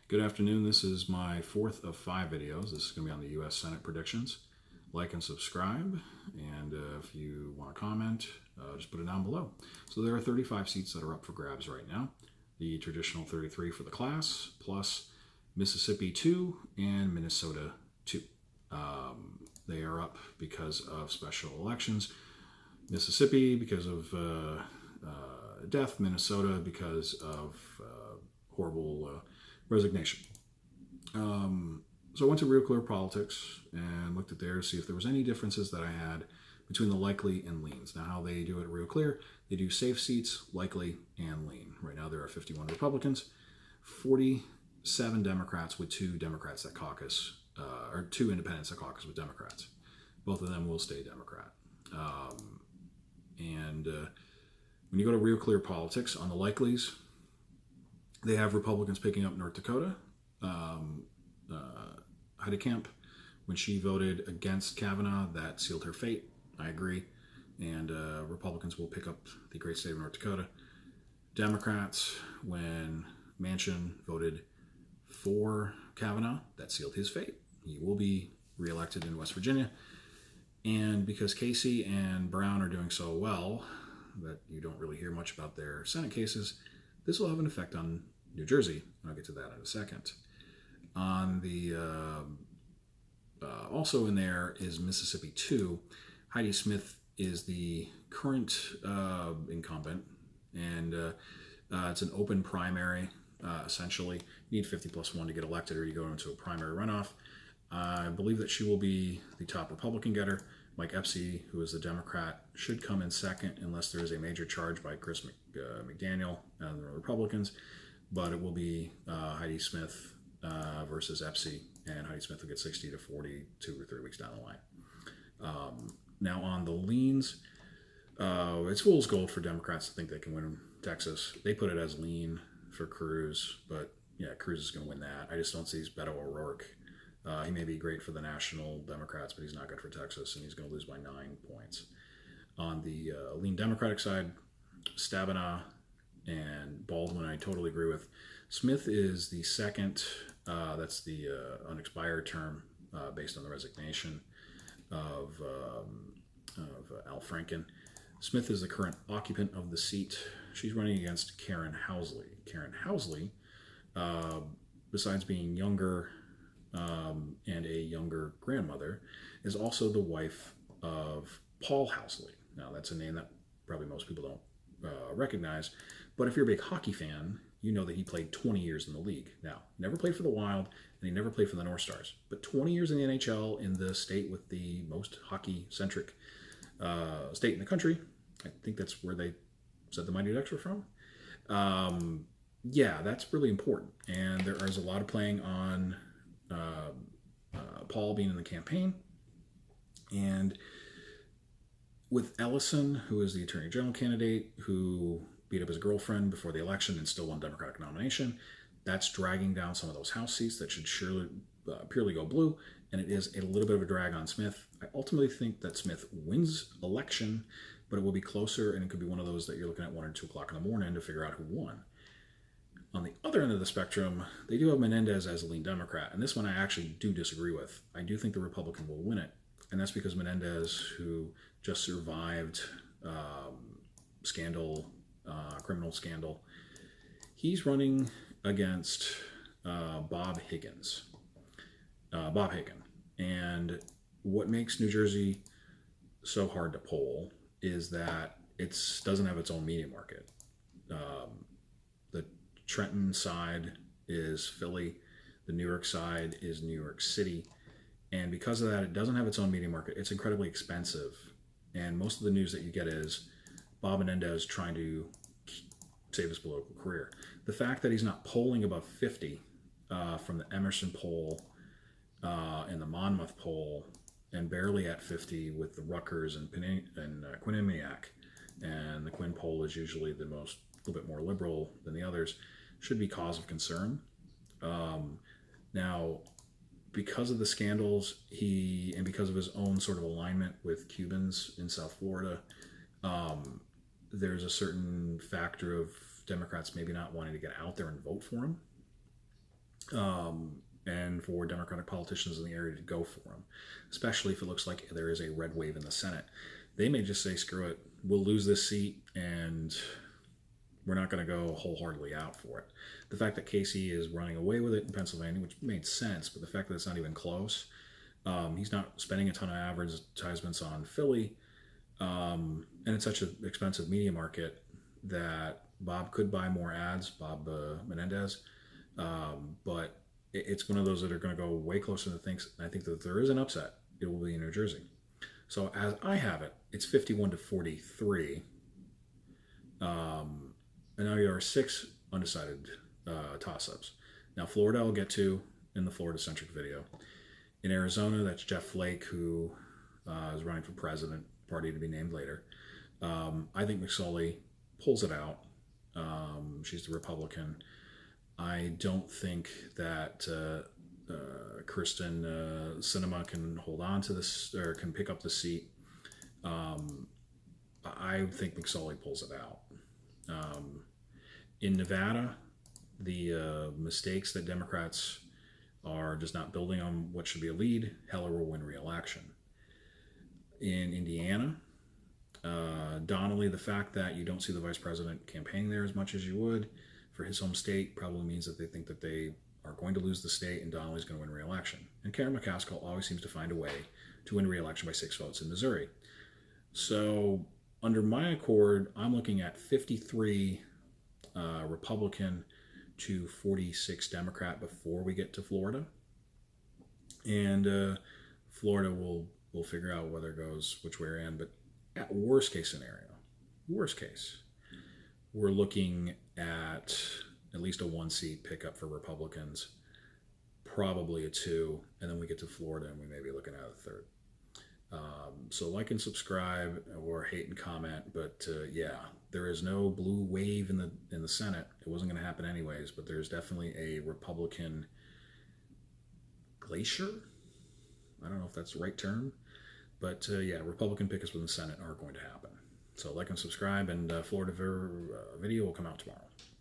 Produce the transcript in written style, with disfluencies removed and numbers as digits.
Good afternoon. This is my fourth of 5 videos. This is going to be on the U.S. Senate predictions. Like and subscribe, and if you want to comment, just put it down below. So there are 35 seats that are up for grabs right now. The traditional 33 for the class, plus Mississippi 2 and Minnesota 2. They are up because of special elections. Mississippi because of death, Minnesota because of horrible resignation. So I went to Real Clear Politics and looked at there to see if there was any differences that I had between the likely and leans. Now, how they do it at Real Clear, they do safe seats, likely, and lean. Right now there are 51 Republicans, 47 Democrats with 2 Democrats that caucus, or 2 independents that caucus with Democrats. Both of them will stay Democrat. When you go to Real Clear Politics, on the likelies, they have Republicans picking up North Dakota. Heidkamp, when she voted against Kavanaugh, that sealed her fate. I agree. And Republicans will pick up the great state of North Dakota. Democrats, when Manchin voted for Kavanaugh, that sealed his fate. He will be reelected in West Virginia. And because Casey and Brown are doing so well that you don't really hear much about their Senate cases, this will have an effect on New Jersey. I'll get to that in a second. On the also in there is Mississippi 2. Heidi Smith is the current incumbent, and it's an open primary. Essentially, you need 50+1 to get elected, or you go into a primary runoff. I believe that she will be the top Republican getter. Mike Epsy, who is the Democrat, should come in second unless there is a major charge by Chris McDaniel and the Republicans. But it will be Heidi Smith versus Epsy, and Heidi Smith will get 60 to 40 2 or 3 weeks down the line. Now on the leans, it's fool's gold for Democrats to think they can win Texas. They put it as lean for Cruz, but yeah, Cruz is going to win that. I just don't see Beto O'Rourke. He may be great for the national Democrats, but he's not good for Texas, and he's going to lose by 9 points. On the lean Democratic side, Stabenow and Baldwin, I totally agree with. Smith is the second, that's the unexpired term based on the resignation of Al Franken. Smith is the current occupant of the seat. She's running against Karen Housley. Karen Housley, besides being younger and a younger grandmother, is also the wife of Paul Housley. Now, that's a name that probably most people don't recognize, but if you're a big hockey fan, you know that he played 20 years in the league. Now, never played for the Wild, and he never played for the North Stars, but 20 years in the NHL in the state with the most hockey-centric state in the country. I think that's where they said the Mighty Ducks were from. Yeah, that's really important, and there is a lot of playing on Paul being in the campaign, and with Ellison, who is the Attorney General candidate, who beat up his girlfriend before the election and still won Democratic nomination, that's dragging down some of those House seats that should surely purely go blue, and it is a little bit of a drag on Smith. I ultimately think that Smith wins election, but it will be closer, and it could be one of those that you're looking at 1 or 2 o'clock in the morning to figure out who won. On the other end of the spectrum, they do have Menendez as a lean Democrat, and this one I actually do disagree with. I do think the Republican will win it, and that's because Menendez, who just survived criminal scandal, he's running against Bob Higgins. And what makes New Jersey so hard to poll is that it doesn't have its own media market. The Trenton side is Philly, the New York side is New York City, and because of that, it doesn't have its own media market. It's incredibly expensive, and most of the news that you get is Bob Menendez trying to save his political career. The fact that he's not polling above 50 from the Emerson poll and the Monmouth poll, and barely at 50 with the Rutgers and Quinnipiac, and the Quinn poll is usually a little bit more liberal than the others, should be cause of concern. Now, because of the scandals, and because of his own sort of alignment with Cubans in South Florida, there's a certain factor of Democrats maybe not wanting to get out there and vote for him. and for Democratic politicians in the area to go for him, especially if it looks like there is a red wave in the Senate. They may just say, screw it, we'll lose this seat and we're not going to go wholeheartedly out for it. The fact that Casey is running away with it in Pennsylvania, which made sense, but the fact that it's not even close, he's not spending a ton of advertisements on Philly, and it's such an expensive media market that Bob could buy more ads, Bob Menendez, but it's one of those that are going to go way closer than things. I think that if there is an upset, it will be in New Jersey. So as I have it, it's 51-43. And now there are 6 undecided toss-ups. Now Florida I'll get to in the Florida-centric video. In Arizona, that's Jeff Flake, who is running for president, party to be named later. I think McSorley pulls it out. She's the Republican. I don't think that Kristen Sinema can hold on to this or can pick up the seat. I think McSorley pulls it out. In Nevada, the mistakes that Democrats are just not building on what should be a lead, Heller will win re-election. In Indiana, Donnelly, the fact that you don't see the vice president campaigning there as much as you would for his home state probably means that they think that they are going to lose the state and Donnelly's going to win re-election. And Karen McCaskill always seems to find a way to win re-election by 6 votes in Missouri. So under my accord, I'm looking at 53 Republican to 46 Democrat before we get to Florida. And Florida will figure out whether it goes which way we're in. But at worst case scenario, we're looking at least a 1-seat pickup for Republicans, probably a 2, and then we get to Florida and we may be looking at a 3rd. So like and subscribe or hate and comment, but yeah, there is no blue wave in the Senate. It wasn't going to happen anyways, but there's definitely a Republican glacier. I don't know if that's the right term, but yeah, Republican pickups within the Senate are going to happen. So like and subscribe, and Florida video will come out tomorrow.